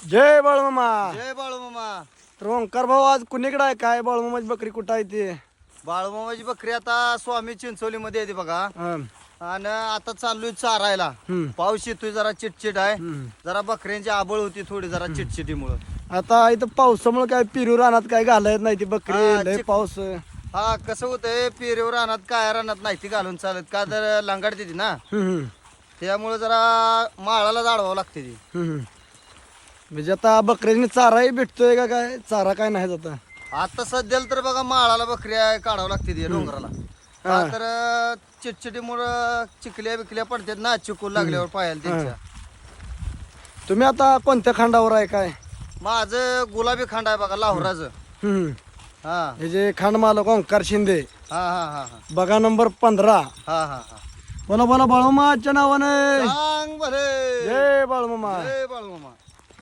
जय बाळमामा. जय बाळूमामा. तर ओंकार भाऊ आज कुणीकडे आहे काय बाळमामाची बकरी कुठं आहे ते? बाळूमामाची बकरी आता स्वामी चिंचोली मध्ये येते बघा. हं, आणि आता चाललोय चारायला. हं, पाऊस येतोय जरा चिटचिट आहे. हं. जरा बकऱ्यांची आबळ होती थोडी जरा चिटचिटीमुळं. आता इथं पावसामुळे काय पिरू रानात काय घालायत नाही ती बकरी हा, लय पाऊस. हा कसं होतंय पेरेवर रानात काय रानात नाही ती घालून चालत का तर लांगाडते ती ना, हं, त्यामुळे जरा माळाला जाडवावं लागते ती. हं. म्हणजे आता बकऱ्यांनी चाराही भेटतोय का काय? चारा काय नाही आता. आता सध्याला तर बघा माळाला बकऱ्या काढावं लागते ती डोंगराला. का तर चिटचिटीमुळं चिकल्या बिकल्या पडतात ना चिकूल लागल्यावर पायाला त्यांच्या. तुम्ही आता कोणत्या खांडावर आहे काय? माझं गुलाबी खांड आहे बघा लाहोराचं. हं. हा हे जे खांड मालक ओंकार शिंदे हा हा हा हा बघा नंबर 15. हा हा हा. बोला बोला बाळमामाच्या नावाने सांग भले. जय बाळमामा. जय बाळूमामा.